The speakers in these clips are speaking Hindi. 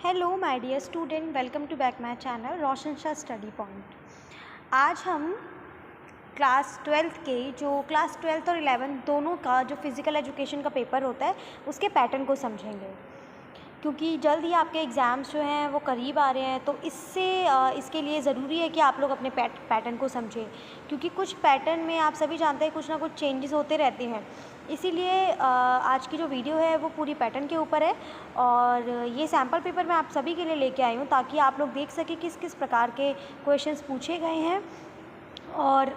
Hello my dear student, welcome to back my channel Roshan Shah study point. आज हम क्लास 12th और 11th दोनों का जो फिज़िकल एजुकेशन का पेपर होता है उसके पैटर्न को समझेंगे, क्योंकि जल्द ही आपके एग्ज़ाम्स जो हैं वो करीब आ रहे हैं। तो इसके लिए ज़रूरी है कि आप लोग अपने पैटर्न को समझें, क्योंकि कुछ पैटर्न में आप सभी जानते हैं कुछ ना कुछ चेंजेस होते रहते हैं। इसीलिए आज की जो वीडियो है वो पूरी पैटर्न के ऊपर है और ये सैम्पल पेपर मैं आप सभी के लिए लेके आई हूँ, ताकि आप लोग देख सकें किस किस प्रकार के क्वेश्चंस पूछे गए हैं और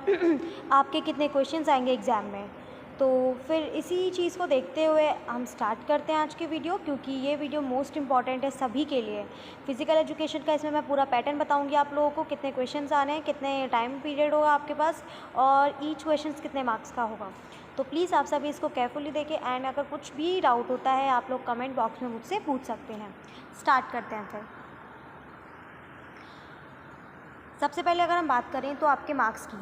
आपके कितने क्वेश्चंस आएंगे एग्ज़ाम में। तो फिर इसी चीज़ को देखते हुए हम स्टार्ट करते हैं आज की वीडियो, क्योंकि ये वीडियो मोस्ट इंपॉर्टेंट है सभी के लिए। फिज़िकल एजुकेशन का इसमें मैं पूरा पैटर्न बताऊंगी आप लोगों को, कितने क्वेश्चंस आने हैं, कितने टाइम पीरियड होगा आपके पास और ईच क्वेश्चंस कितने मार्क्स का होगा। तो प्लीज़ आप सभी इसको केयरफुली देखें एंड अगर कुछ भी डाउट होता है आप लोग कमेंट बॉक्स में मुझसे पूछ सकते हैं। स्टार्ट करते हैं। फिर सबसे पहले अगर हम बात करें तो आपके मार्क्स की,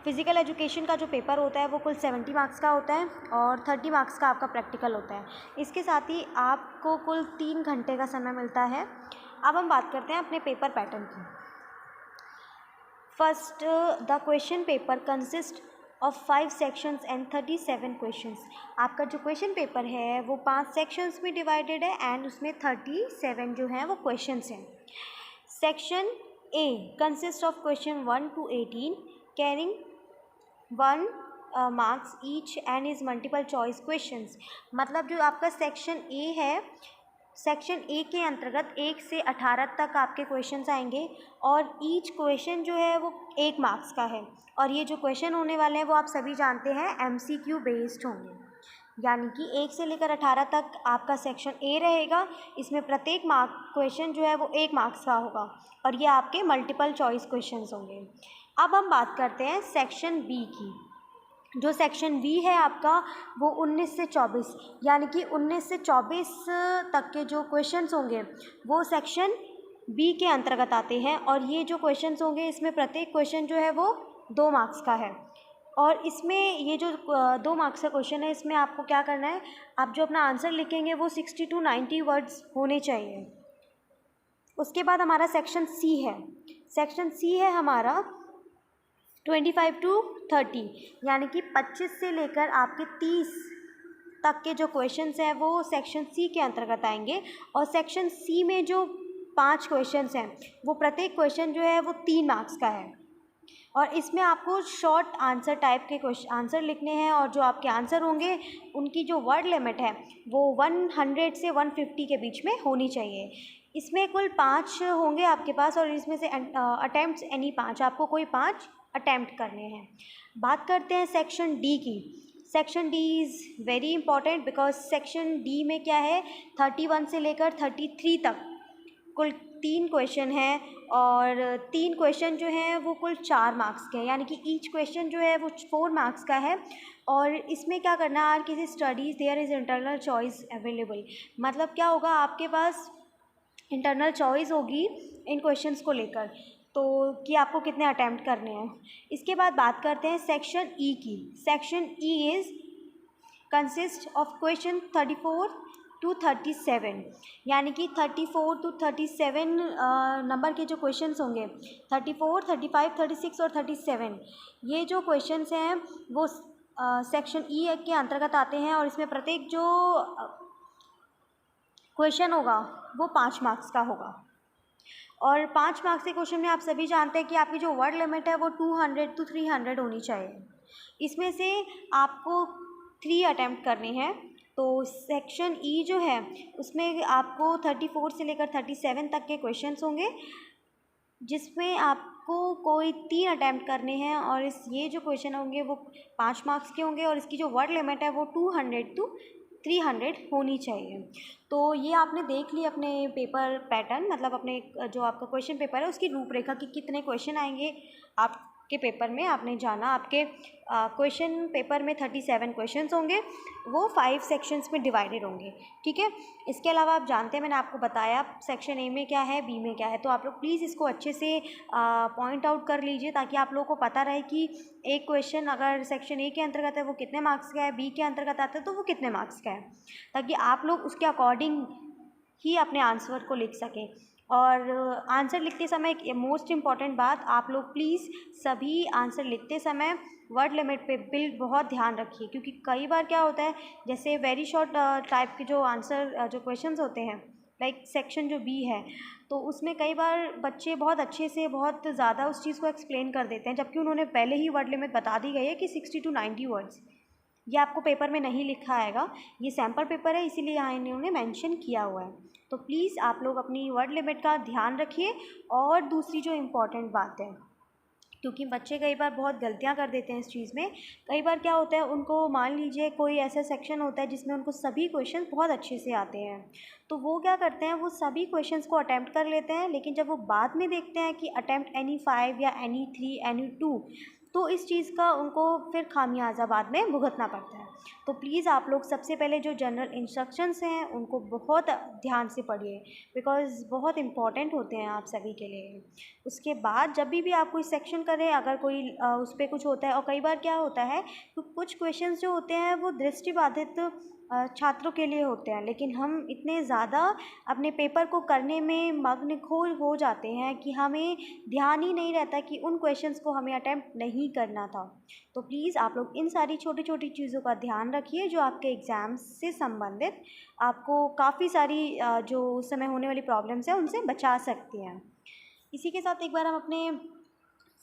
फ़िज़िकल एजुकेशन का जो पेपर होता है वो कुल 70 मार्क्स का होता है और 30 मार्क्स का आपका प्रैक्टिकल होता है। इसके साथ ही आपको कुल 3 घंटे का समय मिलता है। अब हम बात करते हैं अपने पेपर पैटर्न की। First, the question paper consist of 5 sections and 37 questions. आपका जो क्वेश्चन पेपर है वो 5 सेक्शंस में डिवाइडेड है एंड उसमें 37 जो हैं वो क्वेश्चंस हैं। Section A consist of question 1 to 18 carrying 1 marks each and is multiple choice questions. मतलब जो आपका सेक्शन ए है, सेक्शन ए के अंतर्गत 1 से 18 तक आपके क्वेश्चंस आएंगे और ईच क्वेश्चन जो है वो 1 मार्क्स का है। और ये जो क्वेश्चन होने वाले हैं वो आप सभी जानते हैं MCQ बेस्ड होंगे, यानी कि 1 से लेकर 18 तक आपका सेक्शन ए रहेगा। इसमें प्रत्येक क्वेश्चन जो है वो 1 मार्क्स का होगा और ये आपके मल्टीपल चॉइस क्वेश्चंस होंगे। अब हम बात करते हैं सेक्शन बी की। जो सेक्शन बी है आपका वो 19 से 24, यानी कि 19 से 24 तक के जो क्वेश्चंस होंगे वो सेक्शन बी के अंतर्गत आते हैं और ये जो क्वेश्चंस होंगे इसमें प्रत्येक क्वेश्चन जो है वो 2 मार्क्स का है। और इसमें ये जो 2 मार्क्स का क्वेश्चन है इसमें आपको क्या करना है, आप जो अपना आंसर लिखेंगे वो 60 to 90 वर्ड्स होने चाहिए। उसके बाद हमारा सेक्शन सी है। सेक्शन सी है हमारा 25 to 30, यानी कि 25 से लेकर आपके 30 तक के जो क्वेश्चंस हैं वो सेक्शन सी के अंतर्गत आएंगे। और सेक्शन सी में जो 5 क्वेश्चंस हैं वो प्रत्येक क्वेश्चन जो है वो 3 मार्क्स का है और इसमें आपको शॉर्ट आंसर टाइप के क्वेश्चन आंसर लिखने हैं और जो आपके आंसर होंगे उनकी जो वर्ड लिमिट है वो 100 से 150 के बीच में होनी चाहिए। इसमें कुल 5 होंगे आपके पास और इसमें से अटैम्प्ट्स एनी 5, आपको कोई 5 अटैम्प्ट करने हैं। बात करते हैं सेक्शन डी की। Section D is very important because section D में क्या है, 31 से लेकर 33 तक कुल 3 क्वेश्चन हैं और 3 क्वेश्चन जो हैं वो कुल 4 मार्क्स के हैं, यानी कि ईच क्वेश्चन जो है वो 4 मार्क्स का है। और इसमें क्या करना है, किसी studies there is internal choice available. मतलब क्या होगा, आपके पास इंटरनल चॉइस होगी इन क्वेश्चंस को लेकर, तो कि आपको कितने अटैम्प्ट करने हैं। इसके बाद बात करते हैं सेक्शन ई की। Section E is consist of question 34 to 37, यानी कि 34 to 37 नंबर के जो क्वेश्चंस होंगे, 34, 35, 36 और 37, ये जो क्वेश्चंस हैं वो सेक्शन ई के अंतर्गत आते हैं और इसमें प्रत्येक जो क्वेश्चन होगा वो 5 मार्क्स का होगा। और 5 मार्क्स के क्वेश्चन में आप सभी जानते हैं कि आपकी जो वर्ड लिमिट है वो 200 to 300 होनी चाहिए। इसमें से आपको 3 अटैम्प्ट करने हैं। तो सेक्शन ई जो है उसमें आपको 34 से लेकर 37 तक के क्वेश्चंस होंगे, जिसमें आपको कोई 3 अटैम्प्ट करने हैं और ये जो क्वेश्चन होंगे वो 5 मार्क्स के होंगे और इसकी जो वर्ड लिमिट है वो 200 to 300 होनी चाहिए। तो ये आपने देख ली अपने पेपर पैटर्न, मतलब अपने जो आपका क्वेश्चन पेपर है उसकी रूपरेखा कि कितने क्वेश्चन आएंगे आपके पेपर में। आपने जाना आपके क्वेश्चन पेपर में 37 क्वेश्चंस होंगे, वो 5 सेक्शंस में डिवाइडेड होंगे, ठीक है। इसके अलावा आप जानते हैं मैंने आपको बताया सेक्शन ए में क्या है, बी में क्या है, तो आप लोग प्लीज़ इसको अच्छे से पॉइंट आउट कर लीजिए ताकि आप लोगों को पता रहे कि एक क्वेश्चन अगर सेक्शन ए के अंतर्गत है वो कितने मार्क्स का है, बी के अंतर्गत आता है तो वो कितने मार्क्स का है, ताकि आप लोग उसके अकॉर्डिंग ही अपने आंसर को लिख सकें। और आंसर लिखते समय एक मोस्ट इम्पॉर्टेंट बात, आप लोग प्लीज़ सभी आंसर लिखते समय वर्ड लिमिट पे बहुत ध्यान रखिए, क्योंकि कई बार क्या होता है, जैसे वेरी शॉर्ट टाइप के जो आंसर जो क्वेश्चंस होते हैं, लाइक सेक्शन जो बी है, तो उसमें कई बार बच्चे बहुत अच्छे से बहुत ज़्यादा उस चीज़ को एक्सप्लेन कर देते हैं, जबकि उन्होंने पहले ही वर्ड लिमिट बता दी गई है कि 60 to 90 वर्ड्स। ये आपको पेपर में नहीं लिखा आएगा, ये सैम्पल पेपर है, इसीलिए यहाँ इन्होंने मेंशन किया हुआ है। तो प्लीज़ आप लोग अपनी वर्ड लिमिट का ध्यान रखिए। और दूसरी जो इम्पॉर्टेंट बात है, क्योंकि बच्चे कई बार बहुत गलतियाँ कर देते हैं इस चीज़ में, कई बार क्या होता है, उनको मान लीजिए कोई ऐसा सेक्शन होता है जिसमें उनको सभी क्वेश्चन बहुत अच्छे से आते हैं, तो वो क्या करते हैं, वो सभी क्वेश्चंस को अटैम्प्ट कर लेते हैं, लेकिन जब वो बाद में देखते हैं कि अटैम्प्ट एनी 5 या एनी 3 एनी 2, तो इस चीज़ का उनको फिर खामियाजा बाद में भुगतना पड़ता है। तो प्लीज़ आप लोग सबसे पहले जो जनरल इंस्ट्रक्शंस हैं उनको बहुत ध्यान से पढ़िए, बिकॉज़ बहुत इम्पॉर्टेंट होते हैं आप सभी के लिए। उसके बाद जब भी आप कोई सेक्शन करें, अगर कोई उस पर कुछ होता है, और कई बार क्या होता है तो कुछ क्वेश्चंस जो होते हैं वो दृष्टिबाधित छात्रों के लिए होते हैं, लेकिन हम इतने ज़्यादा अपने पेपर को करने में मग्न हो जाते हैं कि हमें ध्यान ही नहीं रहता कि उन क्वेश्चंस को हमें अटेम्प्ट नहीं करना था। तो प्लीज़ आप लोग इन सारी छोटी छोटी चीज़ों का ध्यान रखिए, जो आपके एग्ज़ाम्स से संबंधित आपको काफ़ी सारी जो उस समय होने वाली प्रॉब्लम्स हैं उनसे बचा सकती हैं। इसी के साथ एक बार हम अपने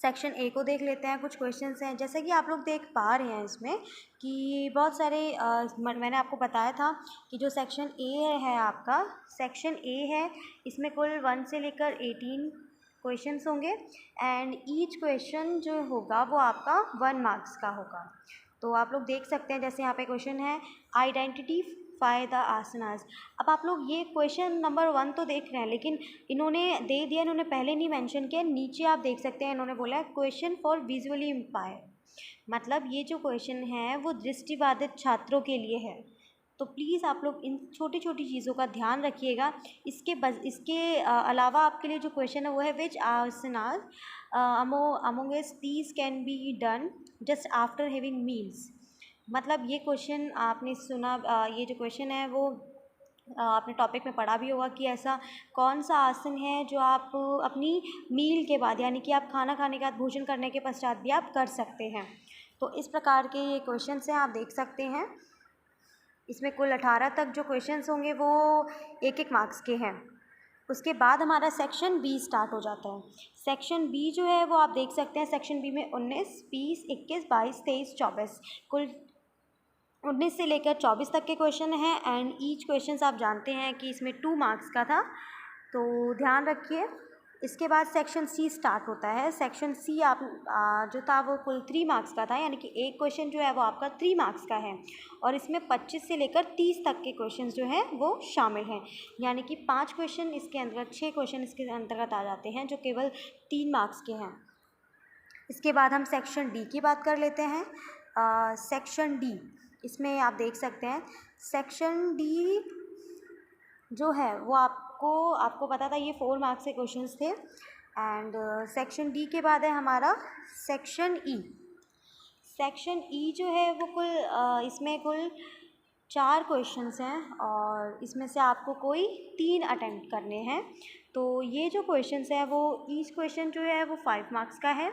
सेक्शन ए को देख लेते हैं। कुछ क्वेश्चंस हैं, जैसे कि आप लोग देख पा रहे हैं इसमें कि बहुत सारे मैंने आपको बताया था कि जो सेक्शन ए है आपका, सेक्शन ए है, इसमें कुल 1 से लेकर 18 क्वेश्चंस होंगे, एंड ईच क्वेश्चन जो होगा वो आपका 1 मार्क्स का होगा। तो आप लोग देख सकते हैं, जैसे यहाँ पे क्वेश्चन है आइडेंटिफाई द आसनास। अब आप लोग ये क्वेश्चन नंबर 1 तो देख रहे हैं, लेकिन इन्होंने दे दिया, इन्होंने पहले नहीं मेंशन किया, नीचे आप देख सकते हैं इन्होंने बोला है क्वेश्चन फॉर विजुअली इम्पायर्ड, मतलब ये जो क्वेश्चन है वो दृष्टिबाधित छात्रों के लिए है। तो प्लीज़ आप लोग इन छोटी छोटी चीज़ों का ध्यान रखिएगा। इसके अलावा आपके लिए जो क्वेश्चन है वो है which asanas amongst these can be done just after having meals. मतलब ये क्वेश्चन आपने सुना, ये जो क्वेश्चन है वो आपने टॉपिक में पढ़ा भी होगा कि ऐसा कौन सा आसन है जो आप अपनी मील के बाद, यानी कि आप खाना खाने के बाद, भोजन करने के पश्चात भी आप कर सकते हैं। तो इस प्रकार के ये क्वेश्चंस हैं, आप देख सकते हैं। इसमें कुल 18 तक जो क्वेश्चंस होंगे वो 1-1 मार्क्स के हैं। उसके बाद हमारा सेक्शन बी स्टार्ट हो जाता है। सेक्शन बी जो है वो आप देख सकते हैं, सेक्शन बी में 19, 20, 21, 22, 23, 24 कुल 19 से लेकर 24 तक के क्वेश्चन हैं, एंड ईच क्वेश्चन आप जानते हैं कि इसमें 2 मार्क्स का था, तो ध्यान रखिए। इसके बाद सेक्शन सी स्टार्ट होता है। सेक्शन सी आप जो था वो कुल 3 मार्क्स का था, यानी कि एक क्वेश्चन जो है वो आपका 3 मार्क्स का है, और इसमें 25 से लेकर 30 तक के क्वेश्चन जो हैं वो शामिल हैं, यानी कि 5 क्वेश्चन इसके अंतर्गत, 6 क्वेश्चन इसके अंतर्गत आ जाते हैं जो केवल 3 मार्क्स के हैं। इसके बाद हम सेक्शन डी की बात कर लेते हैं। सेक्शन डी, इसमें आप देख सकते हैं सेक्शन डी जो है वो आपको पता था ये 4 मार्क्स के क्वेश्चंस थे। एंड सेक्शन डी के बाद है हमारा सेक्शन ई। सेक्शन ई जो है वो इसमें कुल 4 क्वेश्चंस हैं, और इसमें से आपको कोई 3 अटेम्प्ट करने हैं। तो ये जो क्वेश्चंस हैं वो ईच क्वेश्चन जो है वो 5 मार्क्स का है,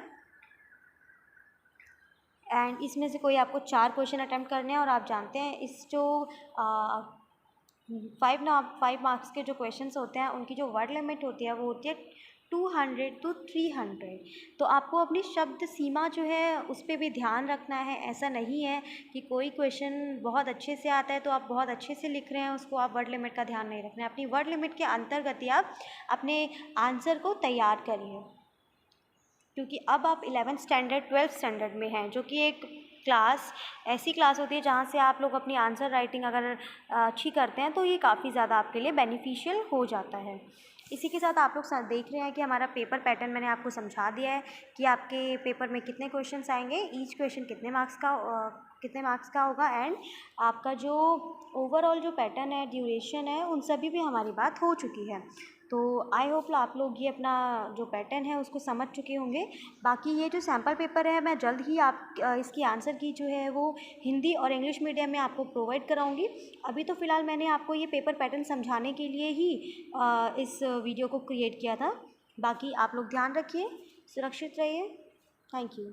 एंड इसमें से कोई आपको 4 क्वेश्चन अटेम्प्ट करने हैं। और आप जानते हैं इस जो 5 मार्क्स के जो क्वेश्चंस होते हैं उनकी जो वर्ड लिमिट होती है वो होती है 200 to 300। तो आपको अपनी शब्द सीमा जो है उस पर भी ध्यान रखना है। ऐसा नहीं है कि कोई क्वेश्चन बहुत अच्छे से आता है तो आप बहुत अच्छे से लिख रहे हैं उसको, आप वर्ड लिमिट का ध्यान नहीं रख रहे हैं। अपनी वर्ड लिमिट के अंतर्गत ही आप अपने आंसर को तैयार करिए, क्योंकि अब आप 11th स्टैंडर्ड 12th स्टैंडर्ड में हैं, जो कि एक क्लास ऐसी क्लास होती है जहाँ से आप लोग अपनी आंसर राइटिंग अगर अच्छी करते हैं तो ये काफ़ी ज़्यादा आपके लिए बेनिफिशियल हो जाता है। इसी के साथ आप लोग देख रहे हैं कि हमारा पेपर पैटर्न मैंने आपको समझा दिया है कि आपके पेपर में कितने क्वेश्चंस आएंगे, ईच क्वेश्चन कितने मार्क्स का होगा, एंड आपका जो ओवरऑल जो पैटर्न है, ड्यूरेशन है, उन सभी भी हमारी बात हो चुकी है। तो आई होप आप लोग ये अपना जो पैटर्न है उसको समझ चुके होंगे। बाकी ये जो सैम्पल पेपर है मैं जल्द ही इसकी आंसर की जो है वो हिंदी और इंग्लिश मीडियम में आपको प्रोवाइड कराऊंगी। अभी तो फ़िलहाल मैंने आपको ये पेपर पैटर्न समझाने के लिए ही इस वीडियो को क्रिएट किया था। बाकी आप लोग ध्यान रखिए, सुरक्षित रहिए। Thank you.